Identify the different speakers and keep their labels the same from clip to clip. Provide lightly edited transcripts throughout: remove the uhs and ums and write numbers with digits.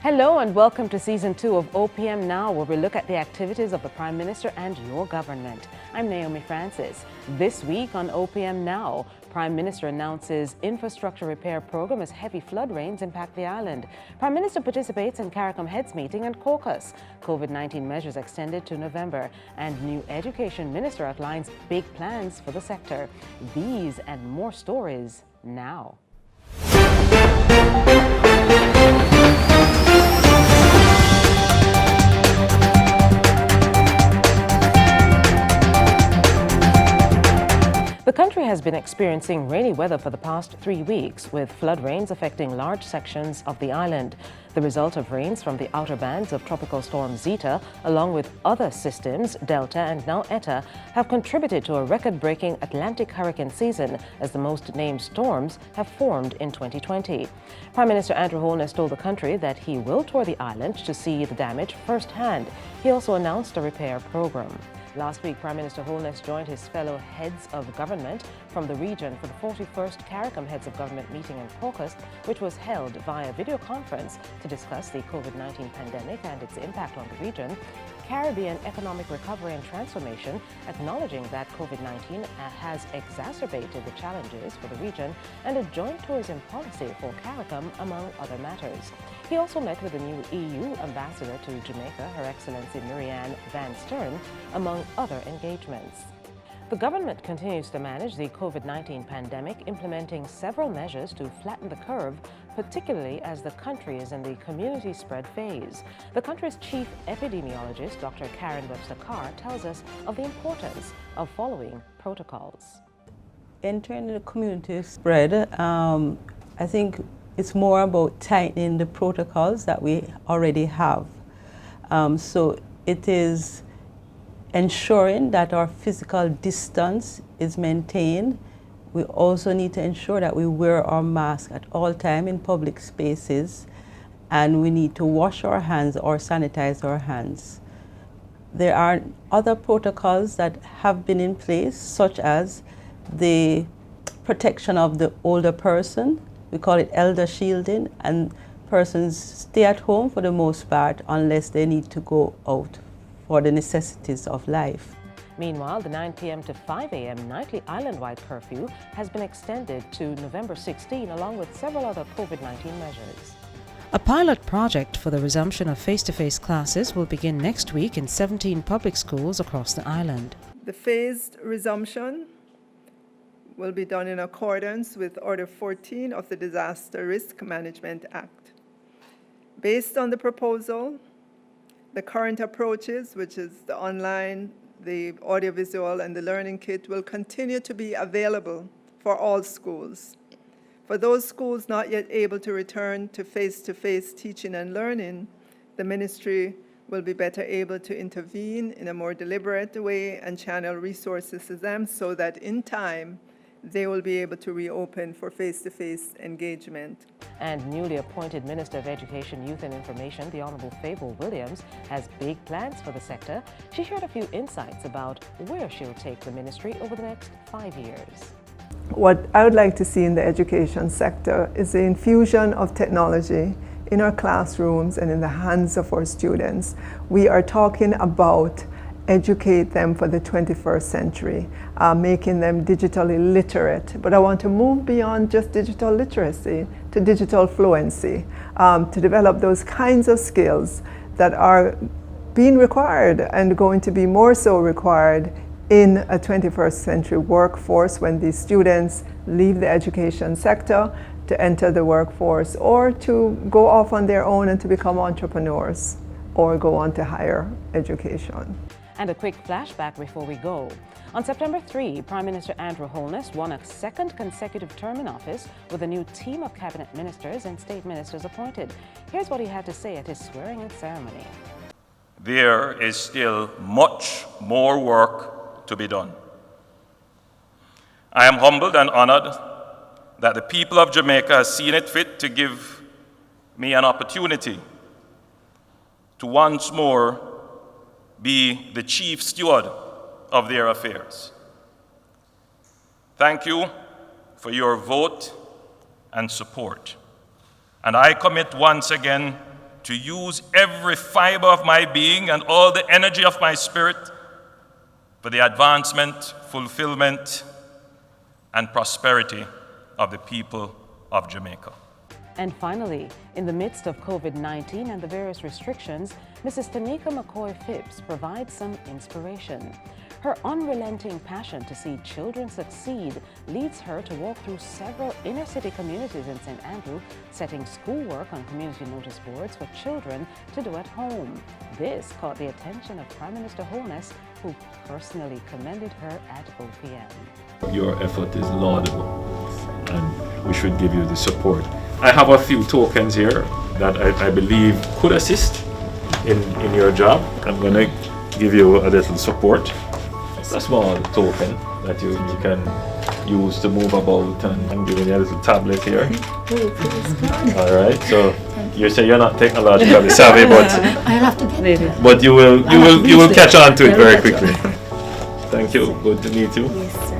Speaker 1: Hello and welcome to Season 2 of OPM Now, where we look at the activities of the Prime Minister and your government. I'm Naomi Francis. This week on OPM Now, Prime Minister announces infrastructure repair program as heavy flood rains impact the island. Prime Minister participates in CARICOM Heads meeting and caucus. COVID-19 measures extended to November. And new Education Minister outlines big plans for the sector. These and more stories now. The country has been experiencing rainy weather for the past 3 weeks, with flood rains affecting large sections of the island. The result of rains from the outer bands of Tropical Storm Zeta, along with other systems, Delta and now Eta, have contributed to a record-breaking Atlantic hurricane season, as the most named storms have formed in 2020. Prime Minister Andrew Holness told the country that he will tour the island to see the damage firsthand. He also announced a repair program. Last week, Prime Minister Holness joined his fellow heads of government from the region for the 41st CARICOM Heads of Government meeting and caucus, which was held via video conference to discuss the COVID-19 pandemic and its impact on the region, Caribbean economic recovery and transformation, acknowledging that COVID-19 has exacerbated the challenges for the region, and a joint tourism policy for CARICOM, among other matters. He also met with the new EU ambassador to Jamaica, Her Excellency Marianne Van Stern, among other engagements. The government continues to manage the COVID-19 pandemic, implementing several measures to flatten the curve, particularly as the country is in the community spread phase. The country's chief epidemiologist, Dr. Karen Webster-Carr, tells us of the importance of following protocols.
Speaker 2: Entering the community spread, I think it's more about tightening the protocols that we already have. So it is ensuring that our physical distance is maintained. We also need to ensure that we wear our mask at all times in public spaces, and we need to wash our hands or sanitize our hands. There are other protocols that have been in place, such as the protection of the older person. We call it elder shielding, and persons stay at home for the most part unless they need to go out for the necessities of life.
Speaker 1: Meanwhile, the 9 p.m. to 5 a.m. nightly island-wide curfew has been extended to November 16, along with several other COVID-19 measures. A pilot project for the resumption of face-to-face classes will begin next week in 17 public schools across the island.
Speaker 3: The phased resumption will be done in accordance with Order 14 of the Disaster Risk Management Act. Based on the proposal, the current approaches, which is the online, the audiovisual, and the learning kit, will continue to be available for all schools. For those schools not yet able to return to face-to-face teaching and learning, the ministry will be better able to intervene in a more deliberate way and channel resources to them so that in time, they will be able to reopen for face-to-face engagement.
Speaker 1: And newly appointed Minister of Education, Youth and Information, the Honourable Fable Williams, has big plans for the sector. She shared a few insights about where she'll take the ministry over the next 5 years.
Speaker 3: What I would like to see in the education sector is the infusion of technology in our classrooms and in the hands of our students. We are talking about educate them for the 21st century, making them digitally literate. But I want to move beyond just digital literacy to digital fluency, to develop those kinds of skills that are being required and going to be more so required in a 21st century workforce when these students leave the education sector to enter the workforce or to go off on their own and to become entrepreneurs or go on to higher education.
Speaker 1: And a quick flashback before we go. On September 3, Prime Minister Andrew Holness won a second consecutive term in office with a new team of cabinet ministers and state ministers appointed. Here's what he had to say at his swearing-in ceremony.
Speaker 4: There is still much more work to be done. I am humbled and honored that the people of Jamaica have seen it fit to give me an opportunity to once more be the chief steward of their affairs. Thank you for your vote and support. And I commit once again to use every fiber of my being and all the energy of my spirit for the advancement, fulfillment, and prosperity of the people of Jamaica.
Speaker 1: And finally, in the midst of COVID-19 and the various restrictions, Mrs. Tanika McCoy-Phipps provides some inspiration. Her unrelenting passion to see children succeed leads her to walk through several inner-city communities in St. Andrew, setting schoolwork on community notice boards for children to do at home. This caught the attention of Prime Minister Holness, who personally commended her at OPM.
Speaker 5: Your effort is laudable, and we should give you the support. I have a few tokens here that I believe could assist in your job. I'm going to give you a little support. It's a small token that you can use to move about, and I'm giving you a little tablet here. All right, so you say you're not technologically savvy, but
Speaker 6: I'll have to get it.
Speaker 5: But you will catch on to it very quickly. Thank you. Good to meet you.
Speaker 6: Yes, sir.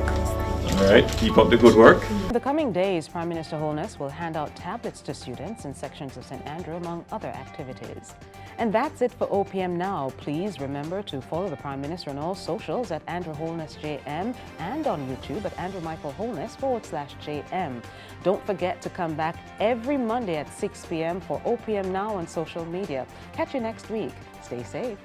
Speaker 5: All right, keep up the good work.
Speaker 1: In the coming days, Prime Minister Holness will hand out tablets to students in sections of St. Andrew, among other activities. And that's it for OPM Now. Please remember to follow the Prime Minister on all socials at Andrew Holness JM and on YouTube at Andrew Michael Holness /JM. Don't forget to come back every Monday at 6 p.m. for OPM Now on social media. Catch you next week. Stay safe.